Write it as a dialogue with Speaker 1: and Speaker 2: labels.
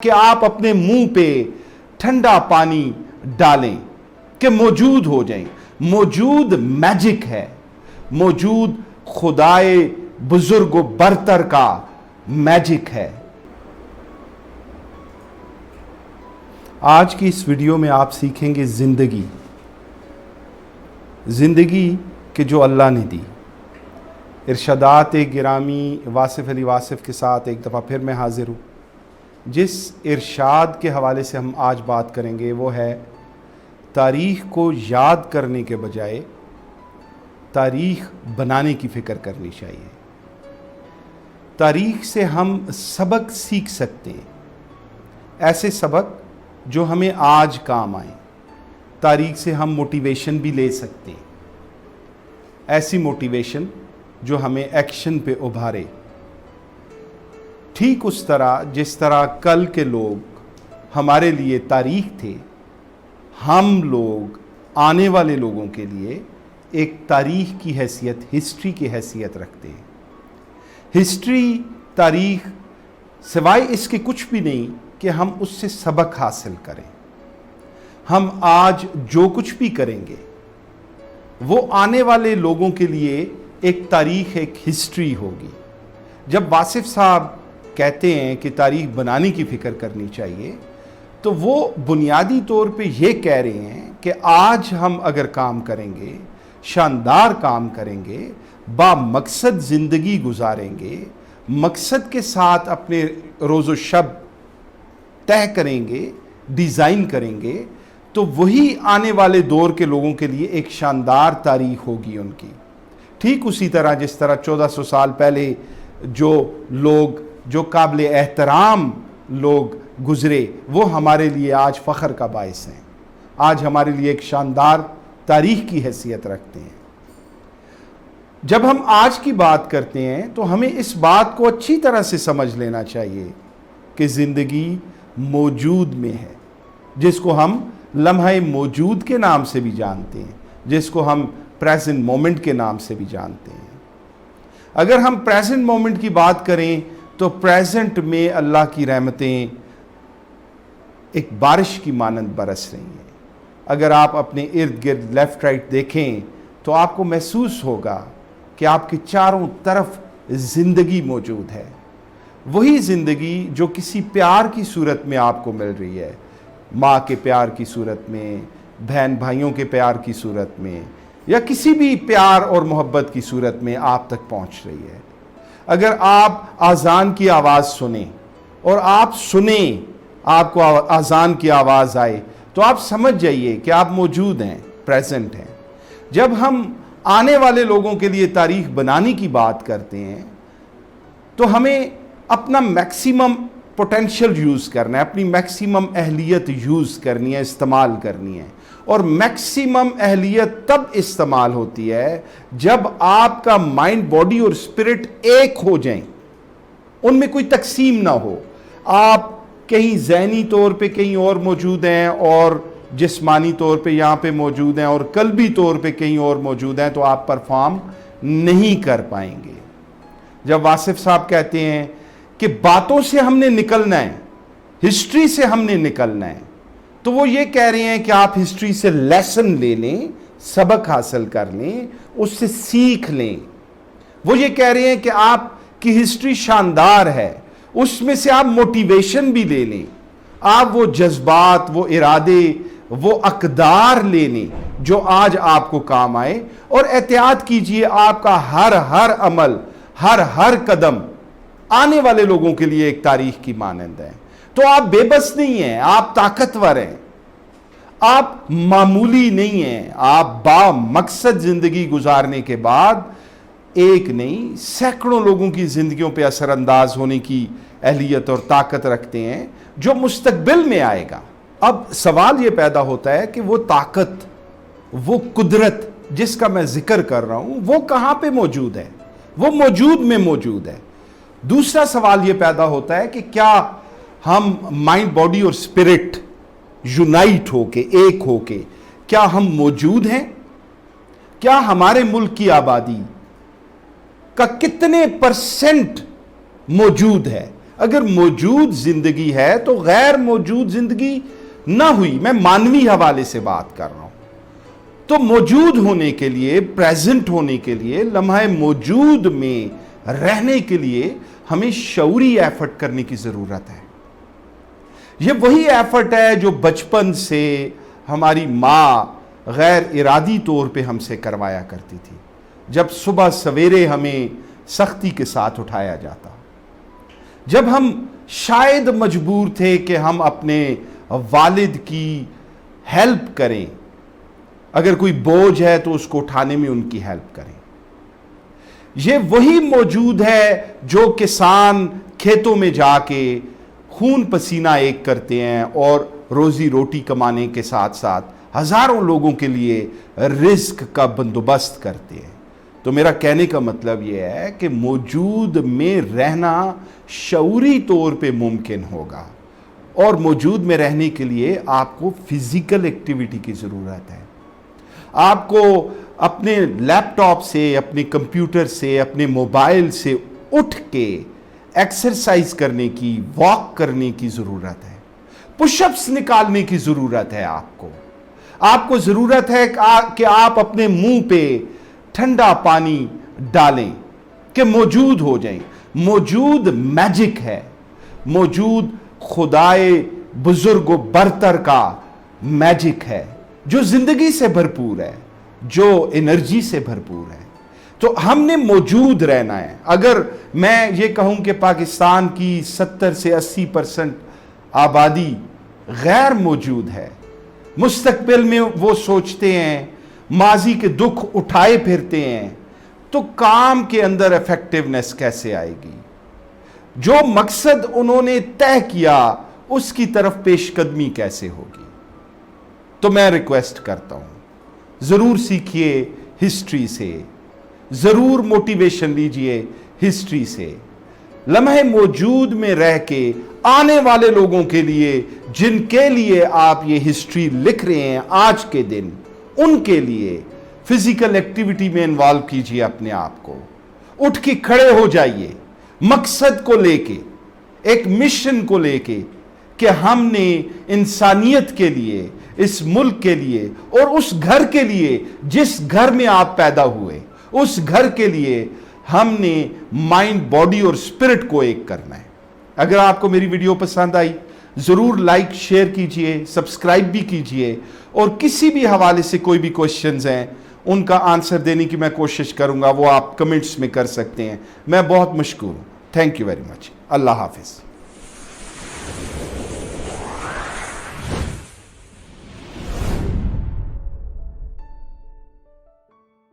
Speaker 1: کہ آپ اپنے منہ پہ ٹھنڈا پانی ڈالیں کہ موجود ہو جائیں۔ موجود میجک ہے، موجود خدائے بزرگ و برتر کا میجک ہے۔ آج کی اس ویڈیو میں آپ سیکھیں گے زندگی کہ جو اللہ نے دی۔ ارشادات گرامی واصف علی واصف کے ساتھ ایک دفعہ پھر میں حاضر ہوں۔ جس ارشاد کے حوالے سے ہم آج بات کریں گے وہ ہے تاریخ کو یاد کرنے کے بجائے تاریخ بنانے کی فکر کرنی چاہیے۔ تاریخ سے ہم سبق سیکھ سکتے ہیں، ایسے سبق جو ہمیں آج کام آئیں۔ تاریخ سے ہم موٹیویشن بھی لے سکتے ہیں، ایسی موٹیویشن جو ہمیں ایکشن پہ ابھارے۔ ٹھیک اس طرح جس طرح کل کے لوگ ہمارے لیے تاریخ تھے، ہم لوگ آنے والے لوگوں کے لیے ایک تاریخ کی حیثیت، ہسٹری کی حیثیت رکھتے ہیں۔ ہسٹری، تاریخ سوائے اس کے کچھ بھی نہیں کہ ہم اس سے سبق حاصل کریں۔ ہم آج جو کچھ بھی کریں گے وہ آنے والے لوگوں کے لیے ایک تاریخ، ایک ہسٹری ہوگی۔ جب واصف صاحب کہتے ہیں کہ تاریخ بنانے کی فکر کرنی چاہیے تو وہ بنیادی طور پہ یہ کہہ رہے ہیں کہ آج ہم اگر کام کریں گے، شاندار کام کریں گے، با مقصد زندگی گزاریں گے، مقصد کے ساتھ اپنے روز و شب طے کریں گے، ڈیزائن کریں گے، تو وہی آنے والے دور کے لوگوں کے لیے ایک شاندار تاریخ ہوگی ان کی۔ ٹھیک اسی طرح جس طرح 1400 سال پہلے جو قابل احترام لوگ گزرے وہ ہمارے لیے آج فخر کا باعث ہیں، آج ہمارے لیے ایک شاندار تاریخ کی حیثیت رکھتے ہیں۔ جب ہم آج کی بات کرتے ہیں تو ہمیں اس بات کو اچھی طرح سے سمجھ لینا چاہیے کہ زندگی موجود میں ہے، جس کو ہم لمحہ موجود کے نام سے بھی جانتے ہیں، جس کو ہم پریزنٹ مومنٹ کے نام سے بھی جانتے ہیں۔ اگر ہم پریزنٹ مومنٹ کی بات کریں تو پریزنٹ میں اللہ کی رحمتیں ایک بارش کی مانند برس رہی ہیں۔ اگر آپ اپنے ارد گرد لیفٹ رائٹ دیکھیں تو آپ کو محسوس ہوگا کہ آپ کے چاروں طرف زندگی موجود ہے۔ وہی زندگی جو کسی پیار کی صورت میں آپ کو مل رہی ہے، ماں کے پیار کی صورت میں، بہن بھائیوں کے پیار کی صورت میں، یا کسی بھی پیار اور محبت کی صورت میں آپ تک پہنچ رہی ہے۔ اگر آپ اذان کی آواز سنیں اور آپ سنیں، آپ کو اذان کی آواز آئے تو آپ سمجھ جائیے کہ آپ موجود ہیں، پریزنٹ ہیں۔ جب ہم آنے والے لوگوں کے لیے تاریخ بنانے کی بات کرتے ہیں تو ہمیں اپنا میکسیمم پوٹینشل یوز کرنا ہے، اپنی میکسیمم اہلیت یوز کرنی ہے، استعمال کرنی ہے۔ اور میکسیمم اہلیت تب استعمال ہوتی ہے جب آپ کا مائنڈ، باڈی اور اسپرٹ ایک ہو جائیں، ان میں کوئی تقسیم نہ ہو۔ آپ کہیں ذہنی طور پہ کہیں اور موجود ہیں اور جسمانی طور پہ یہاں پہ موجود ہیں اور قلبی طور پہ کہیں اور موجود ہیں تو آپ پرفارم نہیں کر پائیں گے۔ جب واصف صاحب کہتے ہیں کہ باتوں سے ہم نے نکلنا ہے، ہسٹری سے ہم نے نکلنا ہے، تو وہ یہ کہہ رہے ہیں کہ آپ ہسٹری سے لیسن لے لیں، سبق حاصل کر لیں، اس سے سیکھ لیں۔ وہ یہ کہہ رہے ہیں کہ آپ کی ہسٹری شاندار ہے، اس میں سے آپ موٹیویشن بھی لے لیں، آپ وہ جذبات، وہ ارادے، وہ اقدار لے لیں جو آج آپ کو کام آئے، اور احتیاط کیجئے آپ کا ہر عمل، ہر قدم آنے والے لوگوں کے لیے ایک تاریخ کی مانند ہے۔ تو آپ بے بس نہیں ہیں، آپ طاقتور ہیں، آپ معمولی نہیں ہیں، آپ با مقصد زندگی گزارنے کے بعد ایک نہیں سینکڑوں لوگوں کی زندگیوں پہ اثر انداز ہونے کی اہلیت اور طاقت رکھتے ہیں جو مستقبل میں آئے گا۔ اب سوال یہ پیدا ہوتا ہے کہ وہ طاقت، وہ قدرت جس کا میں ذکر کر رہا ہوں وہ کہاں پہ موجود ہے؟ وہ موجود میں موجود ہے۔ دوسرا سوال یہ پیدا ہوتا ہے کہ کیا ہم مائنڈ، باڈی اور اسپرٹ یونائٹ ہو کے، ایک ہو کے، کیا ہم موجود ہیں؟ کیا ہمارے ملک کی آبادی کا کتنے پرسنٹ موجود ہے؟ اگر موجود زندگی ہے تو غیر موجود زندگی نہ ہوئی. میں مانوی حوالے سے بات کر رہا ہوں. تو موجود ہونے کے لیے، پریزنٹ ہونے کے لیے، لمحہ موجود میں رہنے کے لیے ہمیں شعوری ایفرٹ کرنے کی ضرورت ہے. یہ وہی ایفرٹ ہے جو بچپن سے ہماری ماں غیر ارادی طور پہ ہم سے کروایا کرتی تھی، جب صبح سویرے ہمیں سختی کے ساتھ اٹھایا جاتا، جب ہم شاید مجبور تھے کہ ہم اپنے والد کی ہیلپ کریں، اگر کوئی بوجھ ہے تو اس کو اٹھانے میں ان کی ہیلپ کریں. یہ وہی موجود ہے جو کسان کھیتوں میں جا کے خون پسینہ ایک کرتے ہیں اور روزی روٹی کمانے کے ساتھ ساتھ ہزاروں لوگوں کے لیے رزق کا بندوبست کرتے ہیں. تو میرا کہنے کا مطلب یہ ہے کہ موجود میں رہنا شعوری طور پہ ممکن ہوگا، اور موجود میں رہنے کے لیے آپ کو فزیکل ایکٹیویٹی کی ضرورت ہے. آپ کو اپنے لیپ ٹاپ سے، اپنے کمپیوٹر سے، اپنے موبائل سے اٹھ کے ایکسرسائز کرنے کی، واک کرنے کی ضرورت ہے. پش اپس نکالنے کی ضرورت ہے. آپ کو ضرورت ہے کہ آپ اپنے منہ پہ ٹھنڈا پانی ڈالیں کہ موجود ہو جائیں. موجود میجک ہے. موجود خدائے بزرگ و برتر کا میجک ہے جو زندگی سے بھرپور ہے، جو انرجی سے بھرپور ہے. تو ہم نے موجود رہنا ہے. اگر میں یہ کہوں کہ پاکستان کی 70 سے 80% آبادی غیر موجود ہے، مستقبل میں وہ سوچتے ہیں، ماضی کے دکھ اٹھائے پھرتے ہیں، تو کام کے اندر ایفیکٹیونیس کیسے آئے گی؟ جو مقصد انہوں نے طے کیا اس کی طرف پیش قدمی کیسے ہوگی؟ تو میں ریکویسٹ کرتا ہوں، ضرور سیکھیے ہسٹری سے، ضرور موٹیویشن لیجئے ہسٹری سے. لمحے موجود میں رہ کے آنے والے لوگوں کے لیے، جن کے لیے آپ یہ ہسٹری لکھ رہے ہیں آج کے دن، ان کے لیے فزیکل ایکٹیویٹی میں انوالو کیجئے اپنے آپ کو. اٹھ کے کھڑے ہو جائیے مقصد کو لے کے، ایک مشن کو لے کے کہ ہم نے انسانیت کے لیے، اس ملک کے لیے اور اس گھر کے لیے جس گھر میں آپ پیدا ہوئے، اس گھر کے لیے ہم نے مائنڈ، باڈی اور اسپرٹ کو ایک کرنا ہے. اگر آپ کو میری ویڈیو پسند آئی ضرور لائک شیئر کیجئے، سبسکرائب بھی کیجئے، اور کسی بھی حوالے سے کوئی بھی کوشچنز ہیں ان کا آنسر دینے کی میں کوشش کروں گا، وہ آپ کمنٹس میں کر سکتے ہیں. میں بہت مشکور ہوں. Thank you very much. اللہ حافظ.